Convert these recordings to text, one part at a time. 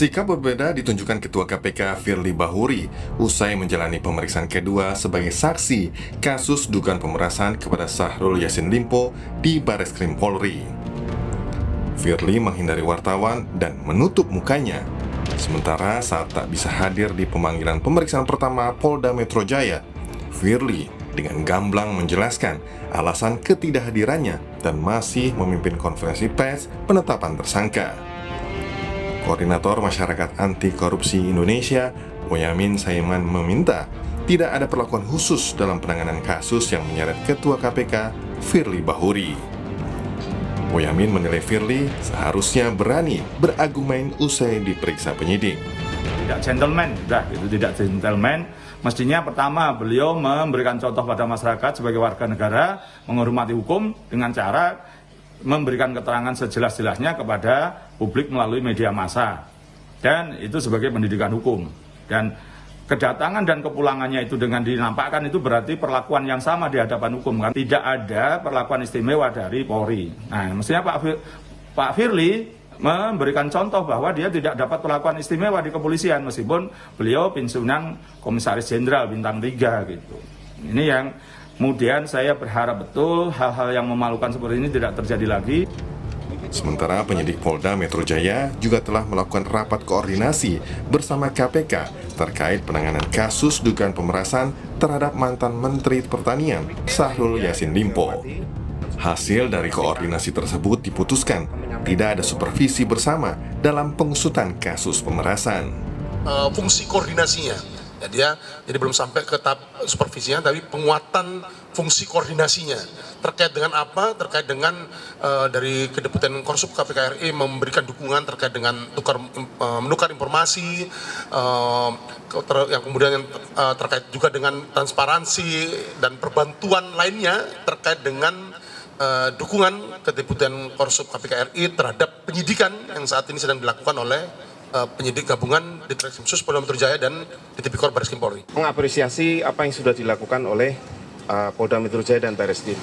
Sikap berbeda ditunjukkan Ketua KPK Firly Bahuri usai menjalani pemeriksaan kedua sebagai saksi kasus dugaan pemerasan kepada Syahrul Yassin Limpo di Bareskrim Polri. Firly menghindari wartawan dan menutup mukanya. Sementara saat tak bisa hadir di pemanggilan pemeriksaan pertama Polda Metro Jaya, Firly dengan gamblang menjelaskan alasan ketidakhadirannya dan masih memimpin konferensi pers penetapan tersangka. Koordinator Masyarakat Anti Korupsi Indonesia, Boyamin Saiman meminta tidak ada perlakuan khusus dalam penanganan kasus yang menyeret Ketua KPK Firly Bahuri. Boyamin menilai Firly seharusnya berani berargumen usai diperiksa penyidik. Tidak gentleman, tidak gentleman. Mestinya pertama beliau memberikan contoh pada masyarakat sebagai warga negara, menghormati hukum dengan cara memberikan keterangan sejelas-jelasnya kepada publik melalui media massa, dan itu sebagai pendidikan hukum. Dan kedatangan dan kepulangannya itu dengan dinampakkan itu berarti perlakuan yang sama di hadapan hukum, kan tidak ada perlakuan istimewa dari Polri. Nah, mestinya Pak Firly memberikan contoh bahwa dia tidak dapat perlakuan istimewa di kepolisian meskipun beliau pensiunan Komisaris Jenderal bintang 3 gitu. Ini yang kemudian saya berharap betul hal-hal yang memalukan seperti ini tidak terjadi lagi. Sementara penyidik Polda Metro Jaya juga telah melakukan rapat koordinasi bersama KPK terkait penanganan kasus dugaan pemerasan terhadap mantan Menteri Pertanian Syahrul Yassin Limpo. Hasil dari koordinasi tersebut diputuskan tidak ada supervisi bersama dalam pengusutan kasus pemerasan. Fungsi koordinasinya. Jadi belum sampai ke tahap supervisinya, tapi penguatan fungsi koordinasinya. Terkait dengan apa? Terkait dengan dari Kedeputian Korsup KPK RI memberikan dukungan terkait dengan menukar informasi, yang kemudian terkait juga dengan transparansi dan perbantuan lainnya terkait dengan dukungan Kedeputian Korsup KPK RI terhadap penyidikan yang saat ini sedang dilakukan oleh penyidik gabungan di Ditreskrimsus Polda Metro Jaya dan di Tipikor Bareskrim Polri. Mengapresiasi apa yang sudah dilakukan oleh Polda Metro Jaya dan Bareskrim.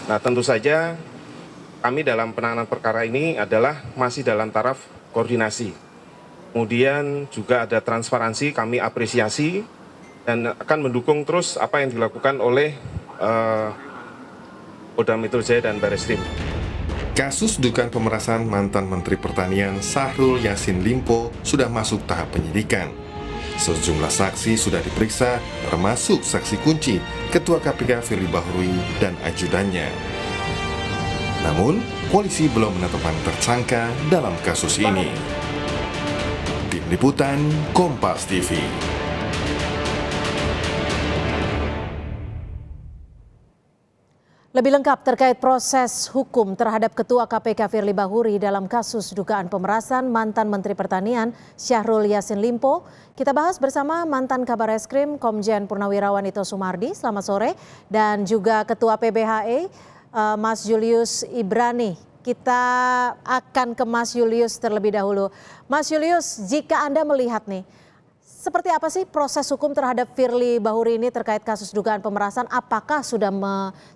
Nah, tentu saja kami dalam penanganan perkara ini adalah masih dalam taraf koordinasi. Kemudian juga ada transparansi, kami apresiasi dan akan mendukung terus apa yang dilakukan oleh Polda Metro Jaya dan Bareskrim. Kasus dugaan pemerasan mantan Menteri Pertanian Syahrul Yassin Limpo sudah masuk tahap penyidikan. Sejumlah saksi sudah diperiksa, termasuk saksi kunci Ketua KPK Firly Bahuri dan ajudannya. Namun, polisi belum menetapkan tersangka dalam kasus ini. Tim Liputan Kompas TV. Lebih lengkap terkait proses hukum terhadap Ketua KPK Firly Bahuri dalam kasus dugaan pemerasan mantan Menteri Pertanian Syahrul Yassin Limpo, kita bahas bersama mantan Kabareskrim Komjen Purnawirawan Ito Sumardi, selamat sore, dan juga Ketua PBHE Mas Julius Ibrani. Kita akan ke Mas Julius terlebih dahulu. Mas Julius, jika Anda melihat nih, seperti apa sih proses hukum terhadap Firly Bahuri ini terkait kasus dugaan pemerasan? Apakah sudah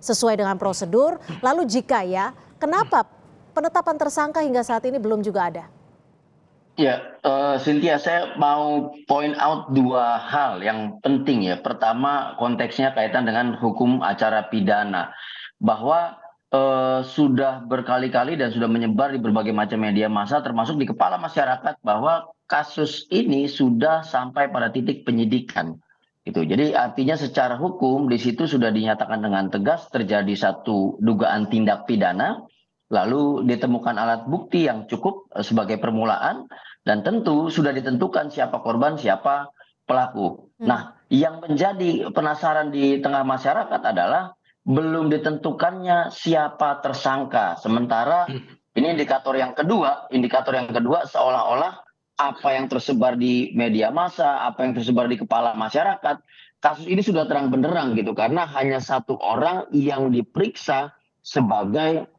sesuai dengan prosedur? Lalu jika ya, kenapa penetapan tersangka hingga saat ini belum juga ada? Ya, Cynthia, saya mau point out dua hal yang penting ya. Pertama, konteksnya kaitan dengan hukum acara pidana. Bahwa sudah berkali-kali dan sudah menyebar di berbagai macam media massa, termasuk di kepala masyarakat, bahwa kasus ini sudah sampai pada titik penyidikan. Gitu. Jadi artinya secara hukum di situ sudah dinyatakan dengan tegas terjadi satu dugaan tindak pidana, lalu ditemukan alat bukti yang cukup sebagai permulaan, dan tentu sudah ditentukan siapa korban, siapa pelaku. Nah, yang menjadi penasaran di tengah masyarakat adalah belum ditentukannya siapa tersangka. Sementara ini indikator yang kedua seolah-olah apa yang tersebar di media massa, apa yang tersebar di kepala masyarakat, kasus ini sudah terang benderang gitu, karena hanya satu orang yang diperiksa sebagai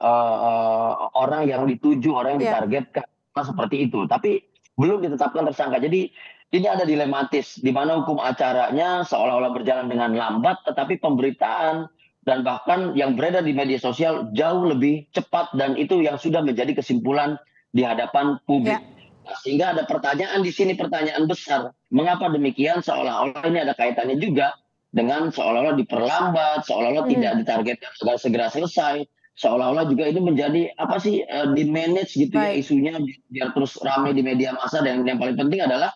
orang yang dituju, orang yang ditargetkan, seperti itu. Tapi belum ditetapkan tersangka. Jadi ini ada dilematis, di mana hukum acaranya seolah-olah berjalan dengan lambat, tetapi pemberitaan dan bahkan yang beredar di media sosial jauh lebih cepat, dan itu yang sudah menjadi kesimpulan di hadapan publik. Nah, sehingga ada pertanyaan di sini, pertanyaan besar. Mengapa demikian? Seolah-olah ini ada kaitannya juga dengan seolah-olah diperlambat, seolah-olah tidak ditargetkan agar segera selesai, seolah-olah juga ini menjadi apa sih di manage gitu ya Baik. isunya biar terus ramai di media massa, dan yang paling penting adalah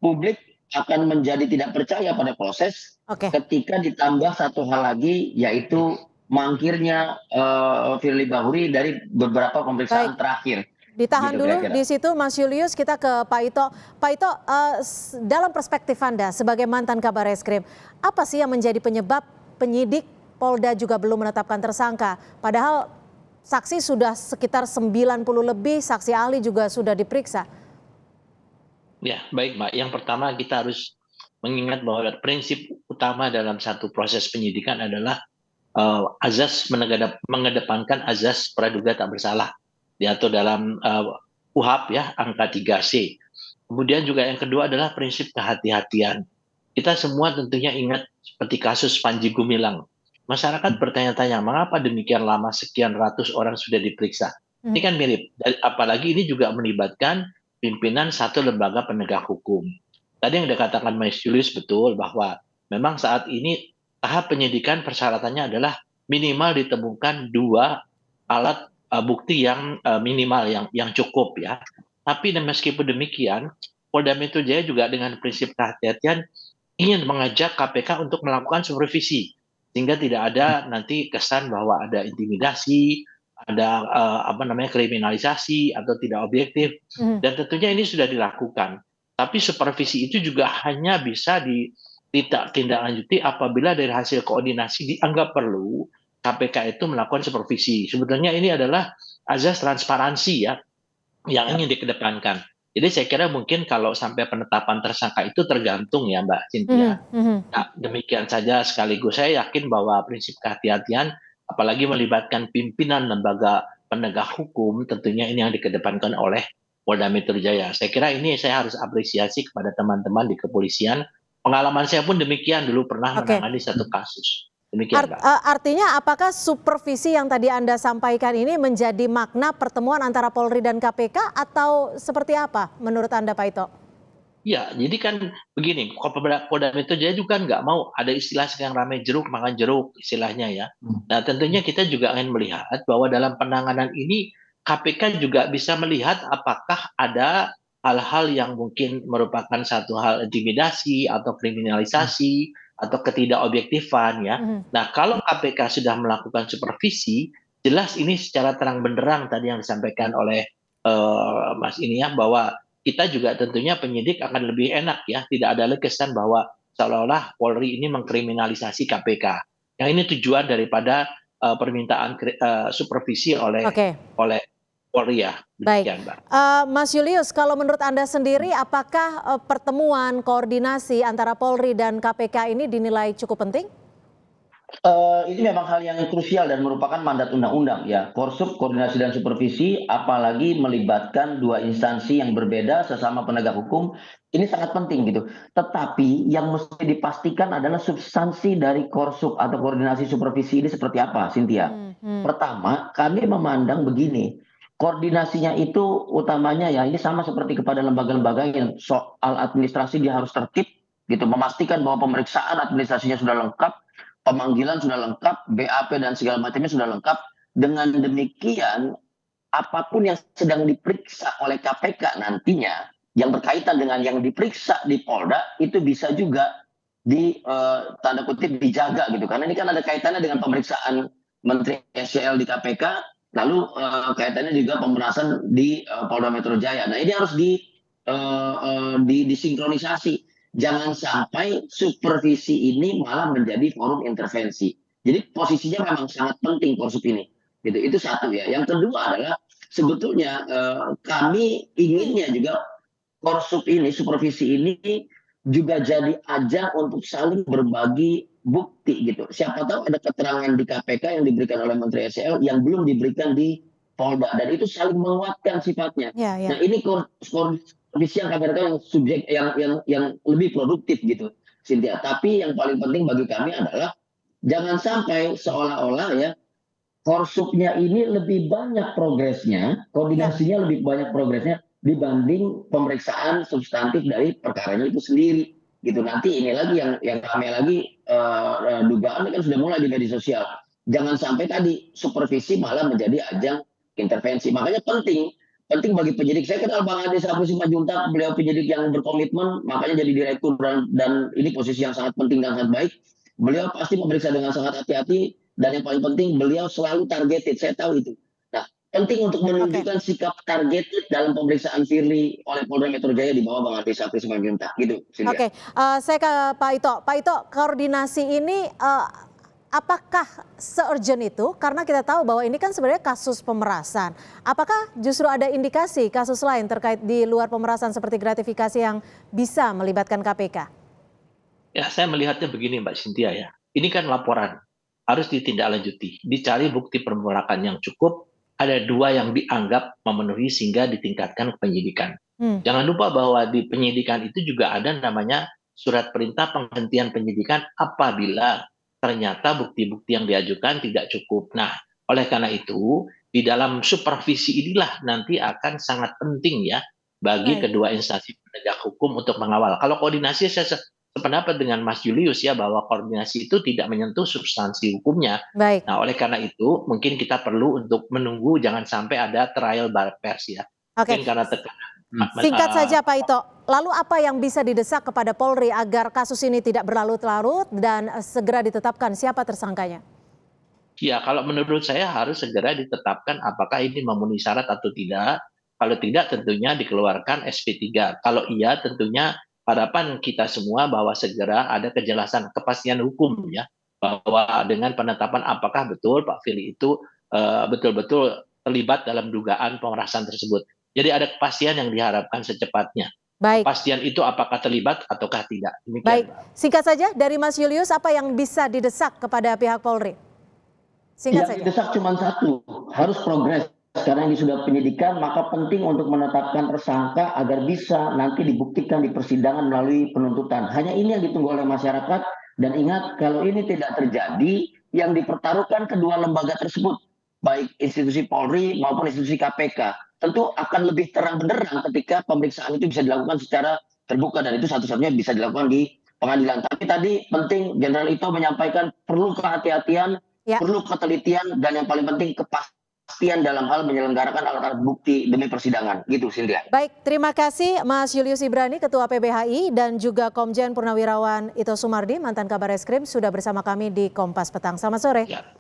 publik akan menjadi tidak percaya pada proses Oke. ketika ditambah satu hal lagi, yaitu mangkirnya Firly Bahuri dari beberapa pemeriksaan Baik. terakhir. Ditahan Gitu dulu kira-kira. di situ Mas Julius, kita ke Pak Ito. Pak Ito, dalam perspektif Anda sebagai mantan Kabar Eskrim, apa sih yang menjadi penyebab penyidik Polda juga belum menetapkan tersangka? Padahal saksi sudah sekitar 90 lebih, saksi ahli juga sudah diperiksa. Ya, baik Mbak. Yang pertama kita harus mengingat bahwa prinsip utama dalam satu proses penyidikan adalah azas mengedepankan azas praduga tak bersalah. Diatur dalam UHAP ya, angka 3C. Kemudian juga yang kedua adalah prinsip kehati-hatian. Kita semua tentunya ingat seperti kasus Panji Gumilang. Masyarakat bertanya-tanya, mengapa demikian lama sekian ratus orang sudah diperiksa? Ini kan mirip, apalagi ini juga melibatkan pimpinan satu lembaga penegak hukum. Tadi yang dikatakan Mas Julius betul bahwa memang saat ini tahap penyidikan persyaratannya adalah minimal ditemukan 2 alat bukti yang minimal yang cukup ya. Tapi meskipun demikian, Polda Metro Jaya juga dengan prinsip kehati-hatian ingin mengajak KPK untuk melakukan supervisi sehingga tidak ada nanti kesan bahwa ada intimidasi, ada kriminalisasi atau tidak objektif. Dan tentunya ini sudah dilakukan. Tapi supervisi itu juga hanya bisa ditindaklanjuti apabila dari hasil koordinasi dianggap perlu KPK itu melakukan supervisi. Sebetulnya ini adalah azas transparansi ya yang ingin dikedepankan. Jadi saya kira mungkin kalau sampai penetapan tersangka itu tergantung ya Mbak Cynthia. Nah, demikian saja sekaligus saya yakin bahwa prinsip kehati-hatian apalagi melibatkan pimpinan lembaga penegak hukum tentunya ini yang dikedepankan oleh Polda Metro Jaya. Saya kira ini saya harus apresiasi kepada teman-teman di kepolisian. Pengalaman saya pun demikian, dulu pernah menangani satu kasus. Demikian, Mbak. Artinya apakah supervisi yang tadi Anda sampaikan ini menjadi makna pertemuan antara Polri dan KPK atau seperti apa menurut Anda Pak Ito? Ya, jadi kan begini, Polda Metro Jaya juga nggak mau ada istilah yang ramai jeruk makan jeruk istilahnya ya. Nah tentunya kita juga ingin melihat bahwa dalam penanganan ini KPK juga bisa melihat apakah ada hal-hal yang mungkin merupakan satu hal intimidasi atau kriminalisasi atau ketidakobjektifan ya. Nah kalau KPK sudah melakukan supervisi, jelas ini secara terang benderang tadi yang disampaikan oleh Mas ini ya, bahwa kita juga tentunya penyidik akan lebih enak ya, tidak ada lagi kesan bahwa seolah-olah Polri ini mengkriminalisasi KPK. Yang ini tujuan daripada permintaan supervisi oleh Polri ya. Baik, Mas Julius, kalau menurut Anda sendiri, apakah pertemuan koordinasi antara Polri dan KPK ini dinilai cukup penting? Ini memang hal yang krusial dan merupakan mandat undang-undang ya. Korsup, koordinasi dan supervisi, apalagi melibatkan 2 instansi yang berbeda sesama penegak hukum, ini sangat penting gitu. Tetapi yang mesti dipastikan adalah substansi dari korsup atau koordinasi supervisi ini seperti apa, Cynthia? Pertama, kami memandang begini. Koordinasinya itu utamanya ya ini sama seperti kepada lembaga-lembaga yang soal administrasi dia harus tertib gitu, memastikan bahwa pemeriksaan administrasinya sudah lengkap, pemanggilan sudah lengkap, BAP dan segala macamnya sudah lengkap. Dengan demikian apapun yang sedang diperiksa oleh KPK nantinya yang berkaitan dengan yang diperiksa di Polda itu bisa juga tanda kutip dijaga gitu, karena ini kan ada kaitannya dengan pemeriksaan Menteri SCL di KPK. Lalu kaitannya juga pemerasan di Polda Metro Jaya. Nah ini harus disinkronisasi. Jangan sampai supervisi ini malah menjadi forum intervensi. Jadi posisinya memang sangat penting korsup ini. Gitu. Itu satu ya. Yang kedua adalah sebetulnya kami inginnya juga korsup ini, supervisi ini juga jadi ajang untuk saling berbagi bukti gitu. Siapa tahu ada keterangan di KPK yang diberikan oleh Menteri SCL yang belum diberikan di Polda, dan itu saling menguatkan sifatnya. Nah ini koordinasi yang kami yang subjek yang lebih produktif gitu, Cynthia. Tapi yang paling penting bagi kami adalah jangan sampai seolah-olah ya korsupnya ini lebih banyak progresnya, koordinasinya lebih banyak progresnya dibanding pemeriksaan substantif dari perkaranya itu sendiri. Gitu, nanti ini lagi yang rame lagi, dugaan kan sudah mulai di media sosial. Jangan sampai tadi supervisi malah menjadi ajang intervensi. Makanya penting bagi penyidik. Saya kenal Bang Ade Sapri Simanjuntak, beliau penyidik yang berkomitmen, makanya jadi direktur dan ini posisi yang sangat penting dan sangat baik. Beliau pasti memeriksa dengan sangat hati-hati, dan yang paling penting beliau selalu targeted. Saya tahu itu. Nah, penting untuk menunjukkan sikap targeted dalam pemeriksaan Firly oleh Polda Metro Jaya di bawah Bang Ade Sapri Simanjuntak. Gitu. Oke, saya ke Pak Ito. Pak Ito, koordinasi ini apakah se-urgent itu? Karena kita tahu bahwa ini kan sebenarnya kasus pemerasan. Apakah justru ada indikasi kasus lain terkait di luar pemerasan seperti gratifikasi yang bisa melibatkan KPK? Ya, saya melihatnya begini Mbak Cynthia ya. Ini kan laporan, harus ditindaklanjuti, dicari bukti permulaan yang cukup. Ada 2 yang dianggap memenuhi sehingga ditingkatkan ke penyidikan. Jangan lupa bahwa di penyidikan itu juga ada namanya surat perintah penghentian penyidikan apabila ternyata bukti-bukti yang diajukan tidak cukup. Nah, oleh karena itu, di dalam supervisi inilah nanti akan sangat penting ya bagi kedua instansi penegak hukum untuk mengawal. Kalau koordinasi, saya sependapat dengan Mas Julius ya, bahwa koordinasi itu tidak menyentuh substansi hukumnya. Baik. Nah, oleh karena itu mungkin kita perlu untuk menunggu jangan sampai ada trial by pers ya. Oke. Mungkin karena tekanan. Singkat saja Pak Ito, lalu apa yang bisa didesak kepada Polri agar kasus ini tidak berlarut-larut dan segera ditetapkan siapa tersangkanya? Ya, kalau menurut saya harus segera ditetapkan apakah ini memenuhi syarat atau tidak. Kalau tidak tentunya dikeluarkan SP3. Kalau iya tentunya harapan kita semua bahwa segera ada kejelasan kepastian hukum ya, bahwa dengan penetapan apakah betul Pak Firly itu betul-betul terlibat dalam dugaan pemerasan tersebut. Jadi ada kepastian yang diharapkan secepatnya. Baik. Kepastian itu apakah terlibat ataukah tidak. Demikian. Baik, singkat saja dari Mas Julius, apa yang bisa didesak kepada pihak Polri? Singkat saja. Yang didesak cuma satu, harus progres. Karena ini sudah penyidikan, maka penting untuk menetapkan tersangka agar bisa nanti dibuktikan di persidangan melalui penuntutan. Hanya ini yang ditunggu oleh masyarakat. Dan ingat, kalau ini tidak terjadi, yang dipertaruhkan kedua lembaga tersebut, baik institusi Polri maupun institusi KPK, tentu akan lebih terang benderang ketika pemeriksaan itu bisa dilakukan secara terbuka, dan itu satu-satunya bisa dilakukan di pengadilan. Tapi tadi penting Jenderal Ito menyampaikan perlu kehati-hatian, perlu ketelitian, dan yang paling penting kepastian dalam hal menyelenggarakan alat-alat bukti demi persidangan. Gitu, Cynthia. Baik, terima kasih Mas Julius Ibrani, Ketua PBHI, dan juga Komjen Purnawirawan Ito Sumardi, mantan Kabar Eskrim, sudah bersama kami di Kompas Petang. Selamat sore. Ya.